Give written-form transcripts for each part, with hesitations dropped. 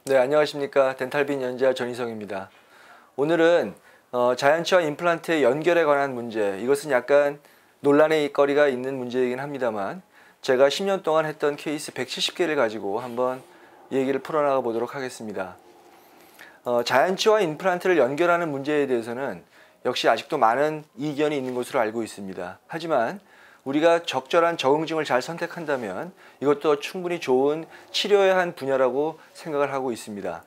네, 안녕하십니까. 덴탈빈 연재아 전희성입니다. 오늘은 자연치와 임플란트의 연결에 관한 문제, 이것은 약간 논란의 거리가 있는 문제이긴 합니다만 제가 10년 동안 했던 케이스 170개를 가지고 한번 얘기를 풀어나가 보도록 하겠습니다. 자연치와 임플란트를 연결하는 문제에 대해서는 역시 아직도 많은 이견이 있는 것으로 알고 있습니다. 하지만 우리가 적절한 적응증을 잘 선택한다면 이것도 충분히 좋은 치료의 한 분야라고 생각을 하고 있습니다.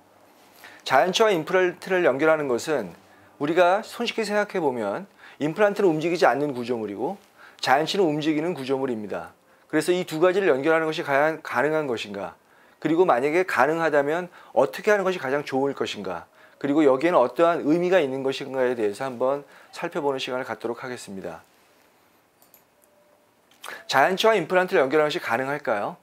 자연치와 임플란트를 연결하는 것은 우리가 손쉽게 생각해 보면 임플란트는 움직이지 않는 구조물이고 자연치는 움직이는 구조물입니다. 그래서 이 두 가지를 연결하는 것이 과연 가능한 것인가? 그리고 만약에 가능하다면 어떻게 하는 것이 가장 좋을 것인가? 그리고 여기에는 어떠한 의미가 있는 것인가에 대해서 한번 살펴보는 시간을 갖도록 하겠습니다. 자연치와 임플란트를 연결하는 것이 가능할까요?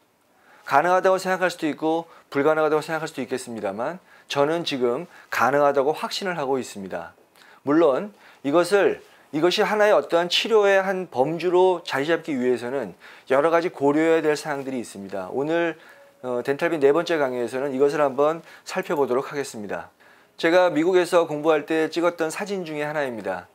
가능하다고 생각할 수도 있고 불가능하다고 생각할 수도 있겠습니다만 저는 지금 가능하다고 확신을 하고 있습니다. 물론 이것이 하나의 어떠한 치료의 한 범주로 자리 잡기 위해서는 여러 가지 고려해야 될 사항들이 있습니다. 오늘 덴탈빈 네 번째 강의에서는 이것을 한번 살펴보도록 하겠습니다. 제가 미국에서 공부할 때 찍었던 사진 중에 하나입니다.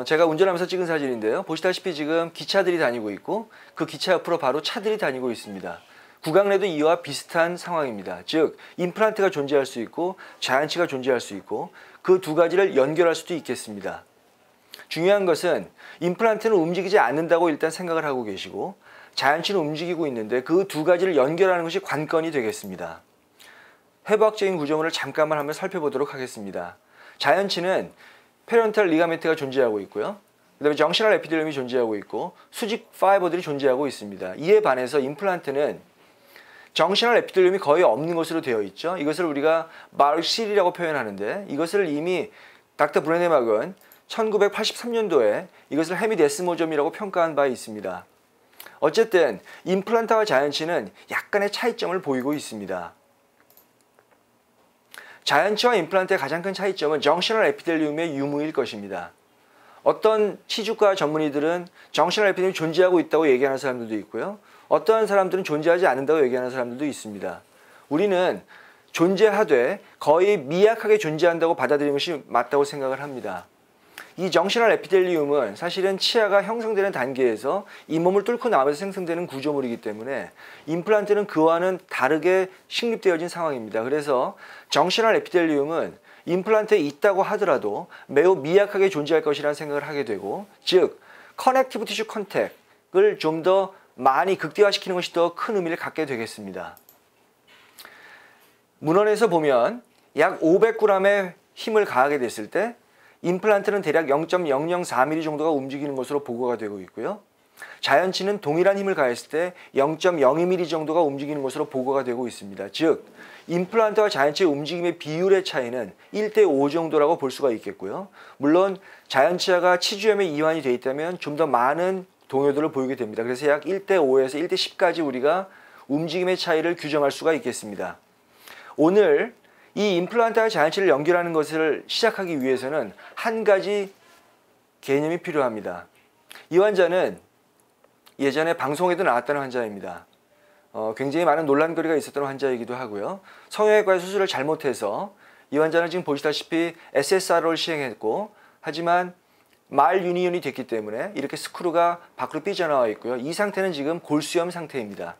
제가 운전하면서 찍은 사진인데요. 보시다시피 지금 기차들이 다니고 있고 그 기차 옆으로 바로 차들이 다니고 있습니다. 구강 내도 이와 비슷한 상황입니다. 즉 임플란트가 존재할 수 있고 자연치가 존재할 수 있고 그 두 가지를 연결할 수도 있겠습니다. 중요한 것은 임플란트는 움직이지 않는다고 일단 생각을 하고 계시고 자연치는 움직이고 있는데 그 두 가지를 연결하는 것이 관건이 되겠습니다. 해부학적인 구조물을 잠깐만 한번 살펴보도록 하겠습니다. 자연치는 페리온탈 리가멘트가 존재하고 있고요. 그 다음에 정시널 에피델리움이 존재하고 있고 수직 파이버들이 존재하고 있습니다. 이에 반해서 임플란트는 정시널 에피델리움이 거의 없는 것으로 되어 있죠. 이것을 우리가 마르실이라고 표현하는데 이것을 이미 닥터 브레네막은 1983년도에 이것을 헤미데스모점이라고 평가한 바 있습니다. 어쨌든 임플란트와 자연치는 약간의 차이점을 보이고 있습니다. 자연치와 임플란트의 가장 큰 차이점은 정시널 에피델리움의 유무일 것입니다. 어떤 치주과 전문의들은 정시널 에피델리움이 존재하고 있다고 얘기하는 사람들도 있고요. 어떠한 사람들은 존재하지 않는다고 얘기하는 사람들도 있습니다. 우리는 존재하되 거의 미약하게 존재한다고 받아들이는 것이 맞다고 생각을 합니다. 이 정시널 에피델리움은 사실은 치아가 형성되는 단계에서 잇몸을 뚫고 나오면서 생성되는 구조물이기 때문에 임플란트는 그와는 다르게 식립되어진 상황입니다. 그래서 정시널 에피델리움은 임플란트에 있다고 하더라도 매우 미약하게 존재할 것이라는 생각을 하게 되고 즉 커넥티브 티슈 컨택을 좀 더 많이 극대화시키는 것이 더 큰 의미를 갖게 되겠습니다. 문헌에서 보면 약 500g의 힘을 가하게 됐을 때 임플란트는 대략 0.004mm 정도가 움직이는 것으로 보고가 되고 있고요. 자연치는 동일한 힘을 가했을 때 0.02mm 정도가 움직이는 것으로 보고가 되고 있습니다. 즉 임플란트와 자연치의 움직임의 비율의 차이는 1:5 정도라고 볼 수가 있겠고요. 물론 자연치아가 치주염에 이완이 되어 있다면 좀 더 많은 동요들을 보이게 됩니다. 그래서 약 1:5에서 1:10까지 우리가 움직임의 차이를 규정할 수가 있겠습니다. 오늘 이 임플란트와 자연치를 연결하는 것을 시작하기 위해서는 한 가지 개념이 필요합니다. 이 환자는 예전에 방송에도 나왔다는 환자입니다. 굉장히 많은 논란거리가 있었던 환자이기도 하고요. 성형외과 수술을 잘못해서 이 환자는 지금 보시다시피 SSR을 시행했고 하지만 말유니온이 됐기 때문에 이렇게 스크루가 밖으로 삐져나와 있고요. 이 상태는 지금 골수염 상태입니다.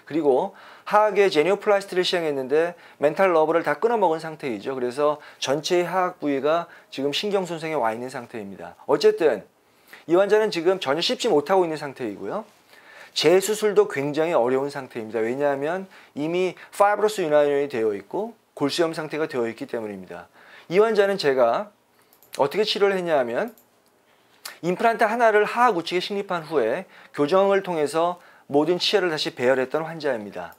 그리고 하악의 제니오플라스티를 시행했는데 멘탈 러브를 다 끊어먹은 상태이죠. 그래서 전체의 하악 부위가 지금 신경손상에 와 있는 상태입니다. 어쨌든 이 환자는 지금 전혀 씹지 못하고 있는 상태이고요. 재수술도 굉장히 어려운 상태입니다. 왜냐하면 이미 파이브러스 유나이온이 되어 있고 골수염 상태가 되어 있기 때문입니다. 이 환자는 제가 어떻게 치료를 했냐 하면 임플란트 하나를 하악 우측에 식립한 후에 교정을 통해서 모든 치아를 다시 배열했던 환자입니다.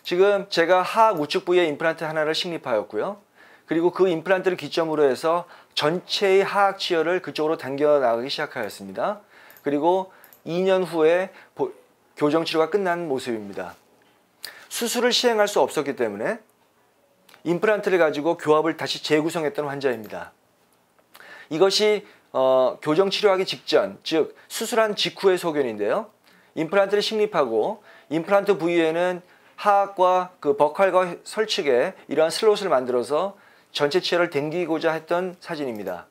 지금 제가 하악 우측 부위에 임플란트 하나를 식립하였고요. 그리고 그 임플란트를 기점으로 해서 전체의 하악 치열을 그쪽으로 당겨 나가기 시작하였습니다. 그리고 2년 후에 교정 치료가 끝난 모습입니다. 수술을 시행할 수 없었기 때문에 임플란트를 가지고 교합을 다시 재구성했던 환자입니다. 이것이 교정 치료하기 직전, 즉 수술한 직후의 소견인데요. 임플란트를 식립하고 임플란트 부위에는 하악과 그 버칼과 설측에 이러한 슬롯을 만들어서 전체 치아를 당기고자 했던 사진입니다.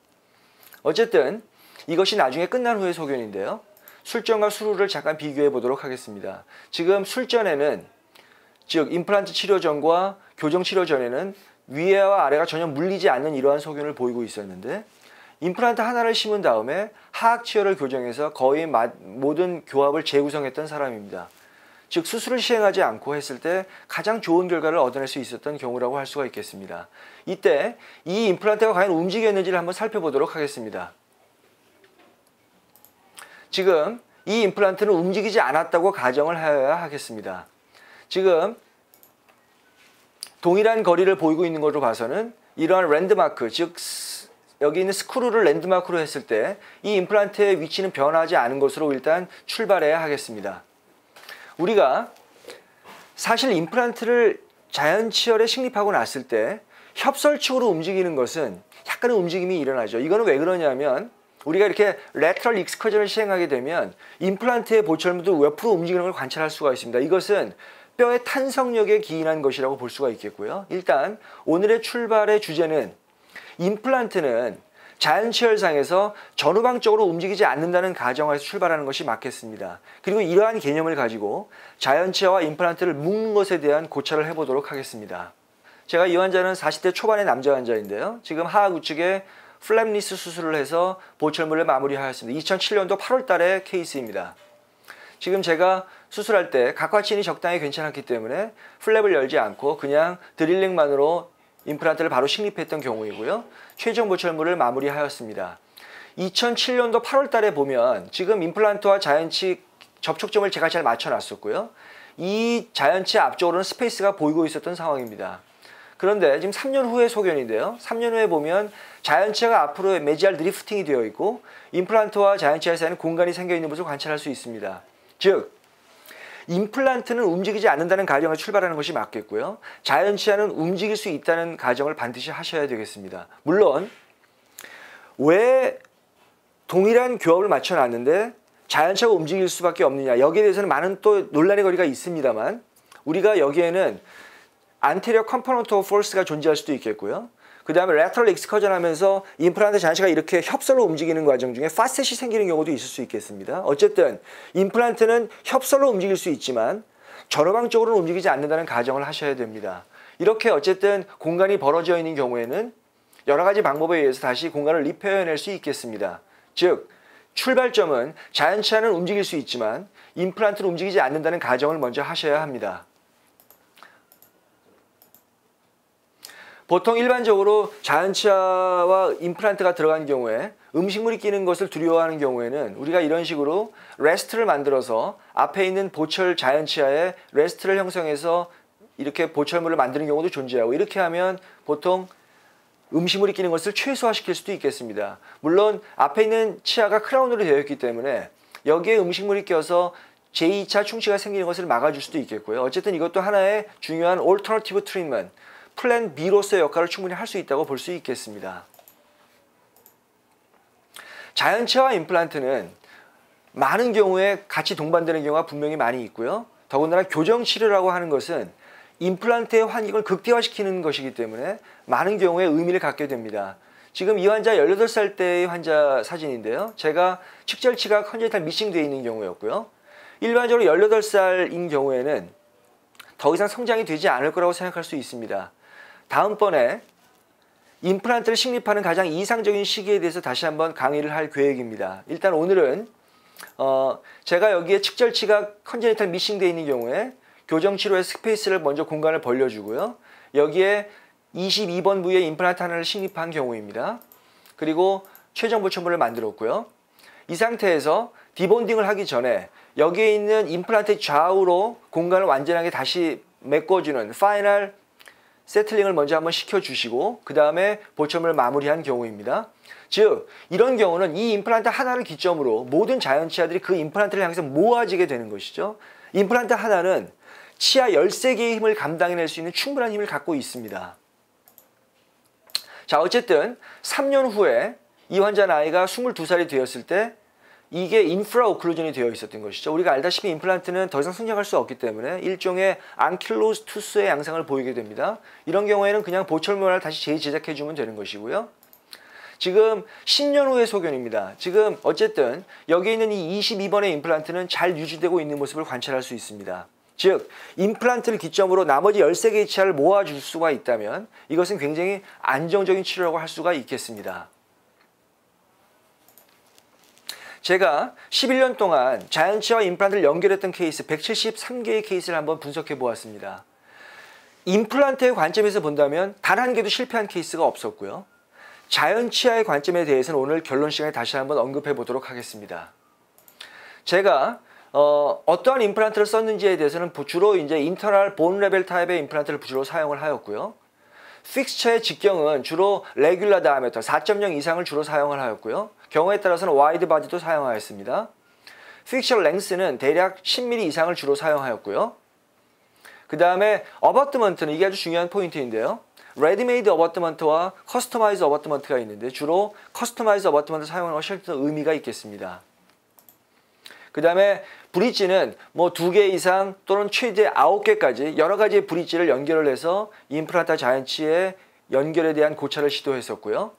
어쨌든 이것이 나중에 끝난 후의 소견인데요. 술전과 술후를 잠깐 비교해 보도록 하겠습니다. 지금 술전에는, 즉 임플란트 치료 전과 교정 치료 전에는 위에와 아래가 전혀 물리지 않는 이러한 소견을 보이고 있었는데, 임플란트 하나를 심은 다음에 하악 치열을 교정해서 거의 모든 교합을 재구성했던 사람입니다. 즉 수술을 시행하지 않고 했을 때 가장 좋은 결과를 얻어낼 수 있었던 경우라고 할 수가 있겠습니다. 이때 이 임플란트가 과연 움직였는지를 한번 살펴보도록 하겠습니다. 지금 이 임플란트는 움직이지 않았다고 가정을 하여야 하겠습니다. 지금 동일한 거리를 보이고 있는 것으로 봐서는 이러한 랜드마크, 즉 여기 있는 스크루를 랜드마크로 했을 때 이 임플란트의 위치는 변하지 않은 것으로 일단 출발해야 하겠습니다. 우리가 사실 임플란트를 자연치열에 식립하고 났을 때 협설축으로 움직이는 것은 약간의 움직임이 일어나죠. 이거는 왜 그러냐면 우리가 이렇게 레터럴 익스커전을 시행하게 되면 임플란트의 보철물도 옆으로 움직이는 걸 관찰할 수가 있습니다. 이것은 뼈의 탄성력에 기인한 것이라고 볼 수가 있겠고요. 일단 오늘의 출발의 주제는 임플란트는 자연치열상에서 전후방적으로 움직이지 않는다는 가정하에서 출발하는 것이 맞겠습니다. 그리고 이러한 개념을 가지고 자연치아와 임플란트를 묶는 것에 대한 고찰을 해보도록 하겠습니다. 제가 이 환자는 40대 초반의 남자 환자인데요. 지금 하악 우측에 플랩리스 수술을 해서 보철물을 마무리하였습니다. 2007년도 8월 달의 케이스입니다. 지금 제가 수술할 때 각화친이 적당히 괜찮았기 때문에 플랩을 열지 않고 그냥 드릴링만으로 임플란트를 바로 식립했던 경우이고요. 최종 보철물을 마무리하였습니다. 2007년도 8월 달에 보면 지금 임플란트와 자연치 접촉점을 제가 잘 맞춰놨었고요. 이 자연치 앞쪽으로는 스페이스가 보이고 있었던 상황입니다. 그런데 지금 3년 후의 소견인데요. 3년 후에 보면 자연치아가 앞으로 메지알 드리프팅이 되어 있고 임플란트와 자연치아 사이에는 공간이 생겨 있는 것을 관찰할 수 있습니다. 즉 임플란트는 움직이지 않는다는 가정을 출발하는 것이 맞겠고요. 자연치아는 움직일 수 있다는 가정을 반드시 하셔야 되겠습니다. 물론 왜 동일한 교합을 맞춰놨는데 자연치아가 움직일 수밖에 없느냐, 여기에 대해서는 많은 또 논란의 거리가 있습니다만 우리가 여기에는 안테리어 컴포넌트 오브 포스가 존재할 수도 있겠고요. 그 다음에 레터럴 익스커전 하면서 임플란트 자체가 이렇게 협설로 움직이는 과정 중에 파셋이 생기는 경우도 있을 수 있겠습니다. 어쨌든 임플란트는 협설로 움직일 수 있지만 전후방적으로는 움직이지 않는다는 가정을 하셔야 됩니다. 이렇게 어쨌든 공간이 벌어져 있는 경우에는 여러 가지 방법에 의해서 다시 공간을 리페어해낼 수 있겠습니다. 즉 출발점은 자연치아는 움직일 수 있지만 임플란트는 움직이지 않는다는 가정을 먼저 하셔야 합니다. 보통 일반적으로 자연치아와 임플란트가 들어간 경우에 음식물이 끼는 것을 두려워하는 경우에는 우리가 이런 식으로 레스트를 만들어서 앞에 있는 보철 자연치아에 레스트를 형성해서 이렇게 보철물을 만드는 경우도 존재하고, 이렇게 하면 보통 음식물이 끼는 것을 최소화시킬 수도 있겠습니다. 물론 앞에 있는 치아가 크라운으로 되어 있기 때문에 여기에 음식물이 껴서 제2차 충치가 생기는 것을 막아줄 수도 있겠고요. 어쨌든 이것도 하나의 중요한 올터너티브 트리트먼트, 플랜 B로서의 역할을 충분히 할 수 있다고 볼 수 있겠습니다. 자연치아와 임플란트는 많은 경우에 같이 동반되는 경우가 분명히 많이 있고요. 더군다나 교정치료라고 하는 것은 임플란트의 환경을 극대화시키는 것이기 때문에 많은 경우에 의미를 갖게 됩니다. 지금 이 환자 18살 때의 환자 사진인데요. 제가 측절치가 컨제니탈 미싱되어 있는 경우였고요. 일반적으로 18살인 경우에는 더 이상 성장이 되지 않을 거라고 생각할 수 있습니다. 다음번에 임플란트를 식립하는 가장 이상적인 시기에 대해서 다시 한번 강의를 할 계획입니다. 일단 오늘은 제가 여기에 측절치가 컨제니탈 미싱되어 있는 경우에 교정치료의 스페이스를 먼저 공간을 벌려주고요. 여기에 22번 부위에 임플란트 하나를 식립한 경우입니다. 그리고 최종 보철물을 만들었고요. 이 상태에서 디본딩을 하기 전에 여기에 있는 임플란트 좌우로 공간을 완전하게 다시 메꿔주는 파이널 세틀링을 먼저 한번 시켜주시고 그 다음에 보철물을 마무리한 경우입니다. 즉 이런 경우는 이 임플란트 하나를 기점으로 모든 자연치아들이 그 임플란트를 향해서 모아지게 되는 것이죠. 임플란트 하나는 치아 13개의 힘을 감당해낼 수 있는 충분한 힘을 갖고 있습니다. 자, 어쨌든 3년 후에 이 환자 나이가 22살이 되었을 때 이게 인프라 오클루전이 되어 있었던 것이죠. 우리가 알다시피 임플란트는 더 이상 성장할 수 없기 때문에 일종의 안킬로스 투스의 양상을 보이게 됩니다. 이런 경우에는 그냥 보철모를 다시 재제작해 주면 되는 것이고요. 지금 10년 후의 소견입니다. 지금 어쨌든 여기 있는 이 22번의 임플란트는 잘 유지되고 있는 모습을 관찰할 수 있습니다. 즉 임플란트를 기점으로 나머지 13개의 치아를 모아줄 수가 있다면 이것은 굉장히 안정적인 치료라고 할 수가 있겠습니다. 제가 11년 동안 자연치아와 임플란트를 연결했던 케이스 173개의 케이스를 한번 분석해 보았습니다. 임플란트의 관점에서 본다면 단 한 개도 실패한 케이스가 없었고요. 자연치아의 관점에 대해서는 오늘 결론 시간에 다시 한번 언급해 보도록 하겠습니다. 제가 어떠한 임플란트를 썼는지에 대해서는 주로 이제 인터널 본 레벨 타입의 임플란트를 주로 사용을 하였고요. 픽스처의 직경은 주로 레귤라 다이아메터 4.0 이상을 주로 사용을 하였고요. 경우에 따라서는 와이드 바디도 사용하였습니다. 픽스처 랭스는 대략 10mm 이상을 주로 사용하였고요. 그 다음에 어버트먼트는 이게 아주 중요한 포인트인데요. 레디메이드 어버트먼트와 커스터마이즈 어버트먼트가 있는데 주로 커스터마이즈 어버트먼트 사용하는 것이 의미가 있겠습니다. 그 다음에 브릿지는 뭐 2개 이상 또는 최대 9개까지 여러 가지의 브릿지를 연결을 해서 임플란트 자연치의 연결에 대한 고찰을 시도했었고요.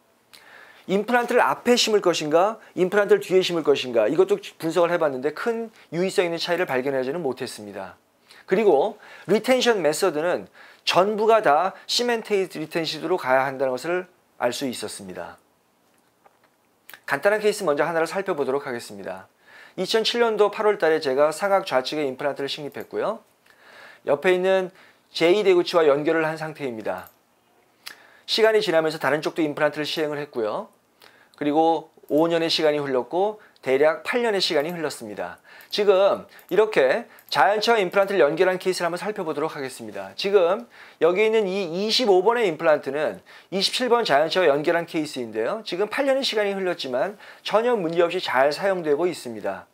임플란트를 앞에 심을 것인가 임플란트를 뒤에 심을 것인가 이것도 분석을 해봤는데 큰 유의성 있는 차이를 발견하지는 못했습니다. 그리고 리텐션 메서드는 전부가 다 시멘테이드 리텐시드로 가야 한다는 것을 알 수 있었습니다. 간단한 케이스 먼저 하나를 살펴보도록 하겠습니다. 2007년도 8월 달에 제가 사각 좌측에 임플란트를 식립했고요. 옆에 있는 제2대구치와 연결을 한 상태입니다. 시간이 지나면서 다른 쪽도 임플란트를 시행을 했고요. 그리고 5년의 시간이 흘렀고 대략 8년의 시간이 흘렀습니다. 지금 이렇게 자연치아 임플란트를 연결한 케이스를 한번 살펴보도록 하겠습니다. 지금 여기 있는 이 25번의 임플란트는 27번 자연치아와 연결한 케이스인데요. 지금 8년의 시간이 흘렀지만 전혀 문제없이 잘 사용되고 있습니다.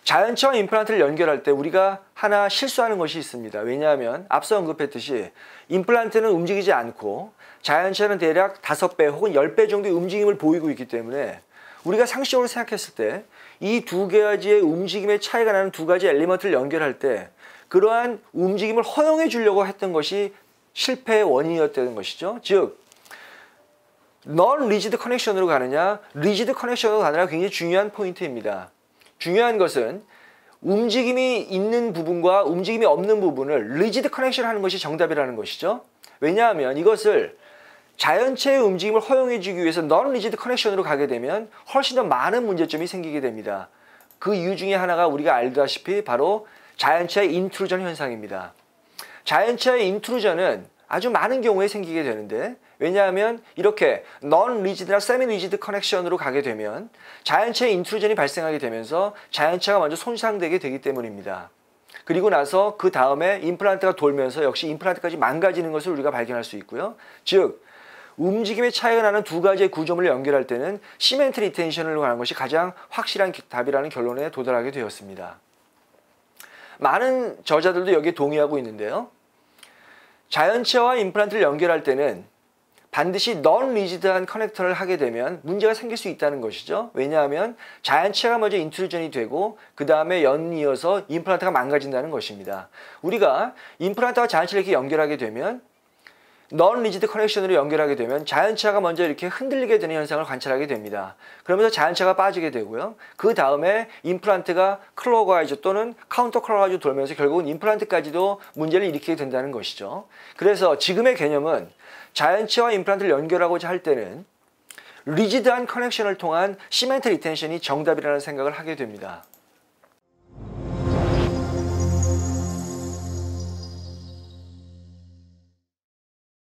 자연치아 임플란트를 연결할 때 우리가 하나 실수하는 것이 있습니다. 왜냐하면 앞서 언급했듯이 임플란트는 움직이지 않고 자연치아는 대략 5배 혹은 10배 정도의 움직임을 보이고 있기 때문에 우리가 상식적으로 생각했을 때 이 두 가지의 움직임의 차이가 나는 두 가지 엘리먼트를 연결할 때 그러한 움직임을 허용해 주려고 했던 것이 실패의 원인이었다는 것이죠. 즉 non rigid connection으로 가느냐 rigid connection으로 가느냐 굉장히 중요한 포인트입니다. 중요한 것은 움직임이 있는 부분과 움직임이 없는 부분을 rigid connection 하는 것이 정답이라는 것이죠. 왜냐하면 이것을 자연체의 움직임을 허용해 주기 위해서 non-rigid connection으로 가게 되면 훨씬 더 많은 문제점이 생기게 됩니다. 그 이유 중에 하나가 우리가 알다시피 바로 자연체의 인트루전 현상입니다. 자연체의 인트루전은 아주 많은 경우에 생기게 되는데 왜냐하면 이렇게 non-rigid나 semi-rigid connection으로 가게 되면 자연체의 인트루전이 발생하게 되면서 자연체가 먼저 손상되게 되기 때문입니다. 그리고 나서 그 다음에 임플란트가 돌면서 역시 임플란트까지 망가지는 것을 우리가 발견할 수 있고요. 즉 움직임의 차이가 나는 두 가지의 구조물을 연결할 때는 시멘트 리텐션으로 가는 것이 가장 확실한 답이라는 결론에 도달하게 되었습니다. 많은 저자들도 여기에 동의하고 있는데요. 자연치아와 임플란트를 연결할 때는 반드시 non-rigid한 커넥터를 하게 되면 문제가 생길 수 있다는 것이죠. 왜냐하면 자연치아가 먼저 인트루전이 되고 그 다음에 연이어서 임플란트가 망가진다는 것입니다. 우리가 임플란트와 자연치아를 이렇게 연결하게 되면 non-rigid connection으로 연결하게 되면 자연치아가 먼저 이렇게 흔들리게 되는 현상을 관찰하게 됩니다. 그러면서 자연치아가 빠지게 되고요. 그 다음에 임플란트가 클로그와이즈 또는 카운터 클로그와이즈 돌면서 결국은 임플란트까지도 문제를 일으키게 된다는 것이죠. 그래서 지금의 개념은 자연치아와 임플란트를 연결하고자 할 때는 리지드한 커넥션을 통한 시멘트 리텐션이 정답이라는 생각을 하게 됩니다.